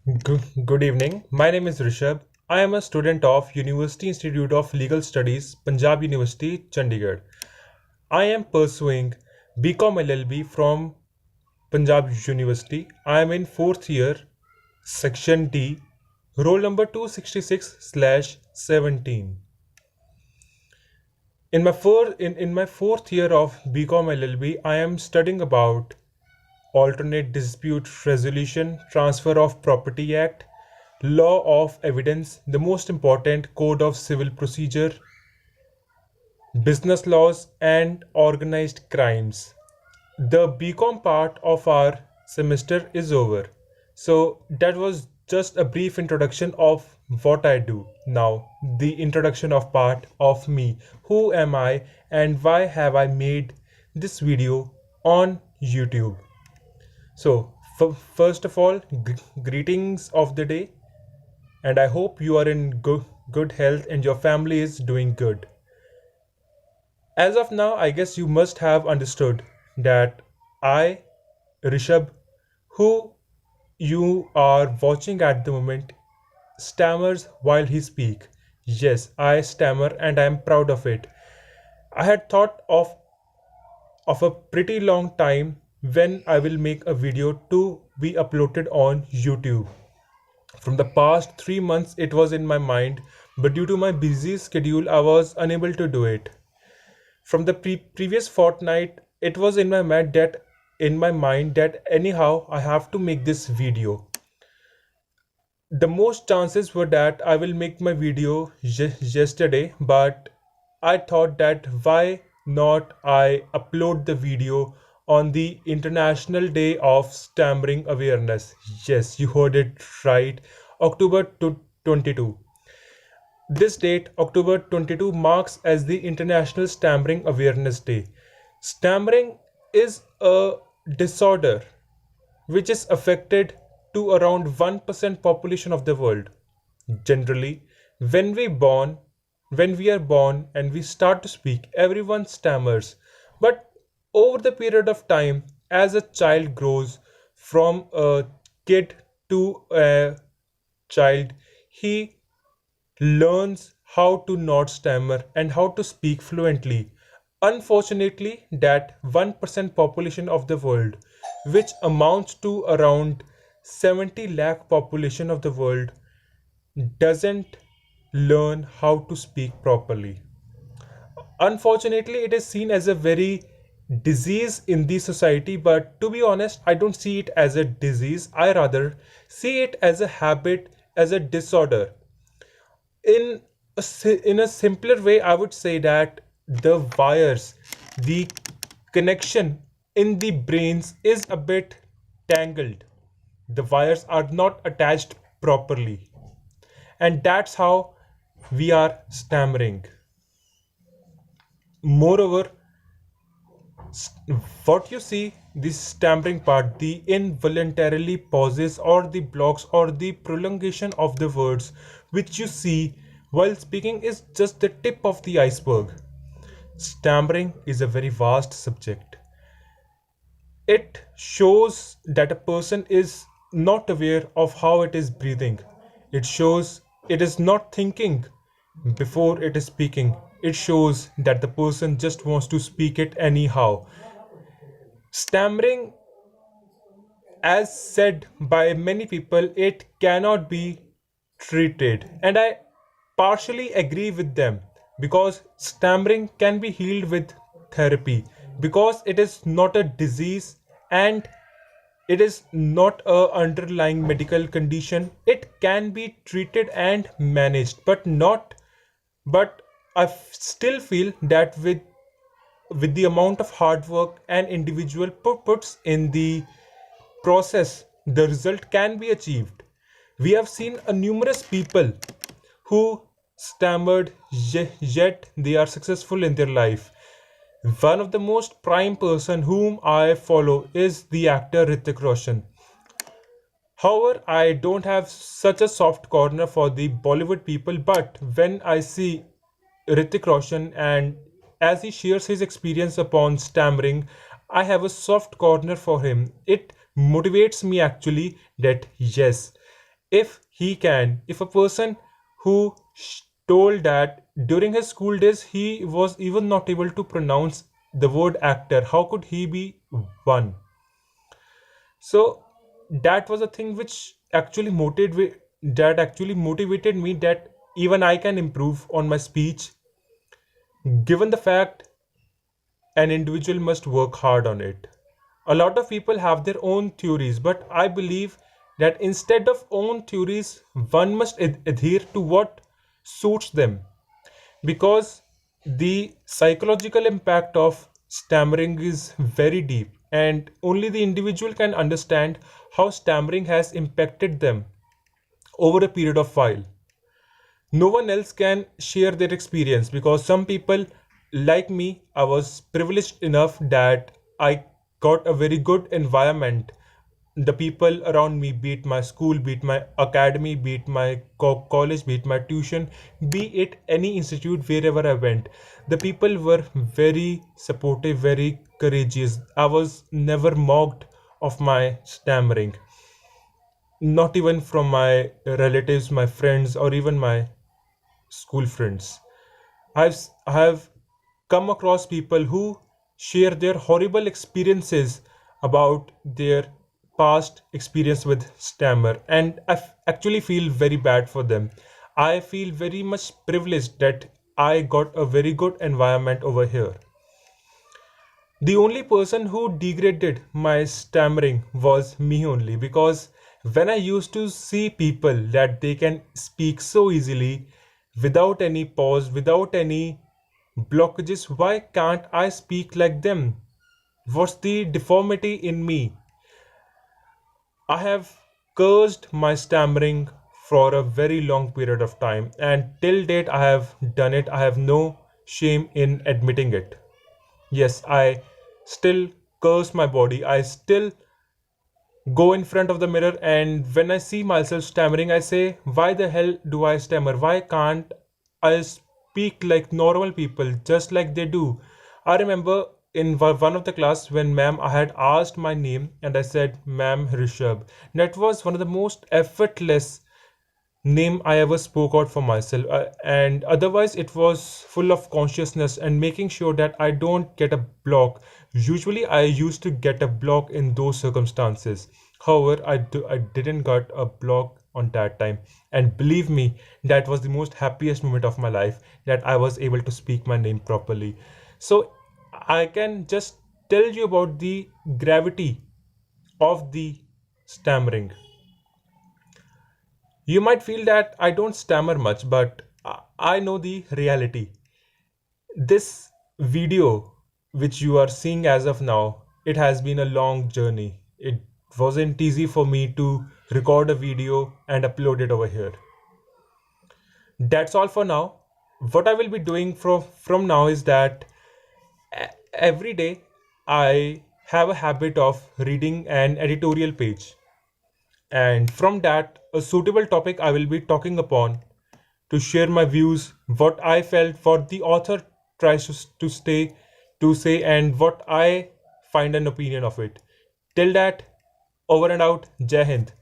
Good evening. My name is Rishabh. I am a student of University Institute of Legal Studies, Punjab University, Chandigarh. I am pursuing BCom LLB from Punjab University. I am in fourth year, section D, roll number 266/17. In my fourth year of BCom LLB, I am studying about Alternate Dispute Resolution, Transfer of Property Act, Law of Evidence, the most important Code of Civil Procedure, Business Laws, and Organized Crimes. The BCom part of our semester is over. So that was just a brief introduction of what I do. Now, the introduction of part of me. Who am I and why have I made this video on YouTube? So, first of all, greetings of the day, and I hope you are in good health and your family is doing good. As of now, I guess you must have understood that I, Rishabh, who you are watching at the moment, stammers while he speak. Yes, I stammer and I am proud of it. I had thought of a pretty long time when I will make a video to be uploaded on YouTube. From the past 3 months, it was in my mind, but due to my busy schedule, I was unable to do it. From the previous fortnight, it was in my mind that anyhow I have to make this video. The most chances were that I will make my video yesterday, but I thought that why not I upload the video on the International Day of Stammering Awareness. Yes, you heard it right. October 22. This date, October 22, marks as the International Stammering Awareness Day. Stammering is a disorder which is affected to around 1% population of the world. Generally, when when we are born and we start to speak, everyone stammers. But over the period of time, as a child grows from a kid to a child, he learns how to not stammer and how to speak fluently. Unfortunately, that 1% population of the world, which amounts to around 70 lakh population of the world, doesn't learn how to speak properly. Unfortunately, it is seen as a very disease in the society, but to be honest, I don't see it as a disease. I rather see it as a habit, as a disorder. In a simpler way, I would say that the wires, the connection in the brains is a bit tangled. The wires are not attached properly, and that's how we are stammering. Moreover, what you see, this stammering part, the involuntarily pauses or the blocks or the prolongation of the words which you see while speaking is just the tip of the iceberg. Stammering is a very vast subject. It shows that a person is not aware of how it is breathing. It shows it is not thinking before it is speaking. It shows that the person just wants to speak it anyhow. Stammering, as said by many people, it cannot be treated. And I partially agree with them because stammering can be healed with therapy because it is not a disease and it is not a underlying medical condition. It can be treated and managed, but not but I still feel that with the amount of hard work an individual puts in the process, the result can be achieved. We have seen a numerous people who stammered yet they are successful in their life. One of the most prime person whom I follow is the actor Hrithik Roshan. However, I don't have such a soft corner for the Bollywood people, but when I see Hrithik Roshan and as he shares his experience upon stammering, I have a soft corner for him. It motivates me actually that yes, if a person who told that during his school days he was even not able to pronounce the word actor, how could he be one? So that was a thing which actually motivated me that even I can improve on my speech, given the fact an individual must work hard on it. A lot of people have their own theories, but I believe that instead of own theories, one must adhere to what suits them, because the psychological impact of stammering is very deep, and only the individual can understand how stammering has impacted them over a period of while. No one else can share their experience, because some people like me, I was privileged enough that I got a very good environment. The people around me, be it my school, be it my academy, be it my college, be it my tuition, be it any institute, wherever I went, the people were very supportive, very courageous. I was never mocked of my stammering, not even from my relatives, my friends, or even my school friends. I have come across people who share their horrible experiences about their past experience with stammer, and actually feel very bad for them. I feel very much privileged that I got a very good environment over here. The only person who degraded my stammering was me only, because when I used to see people that they can speak so easily without any pause, without any blockages, why can't I speak like them? What's the deformity in me? I have cursed my stammering for a very long period of time, and till date I have done it. I have no shame in admitting it. Yes, I still curse my body. I still go in front of the mirror, and when I see myself stammering, I say, why the hell do I stammer? Why can't I speak like normal people, just like they do? I remember in one of the class when ma'am I had asked my name and I said, Ma'am Rishabh. That was one of the most effortless name I ever spoke out for myself, and otherwise it was full of consciousness and making sure that I don't get a block. Usually I used to get a block in those circumstances. However, I didn't got a block on that time, and believe me, that was the most happiest moment of my life, that I was able to speak my name properly. So I can just tell you about the gravity of the stammering. You might feel that I don't stammer much, but I know the reality. This video, which you are seeing as of now, it has been a long journey. It wasn't easy for me to record a video and upload it over here. That's all for now. What I will be doing from now is that every day I have a habit of reading an editorial page, and from that, a suitable topic I will be talking upon to share my views, what I felt, what the author tries to say, and what I find an opinion of it. Till that, over and out, Jai Hind.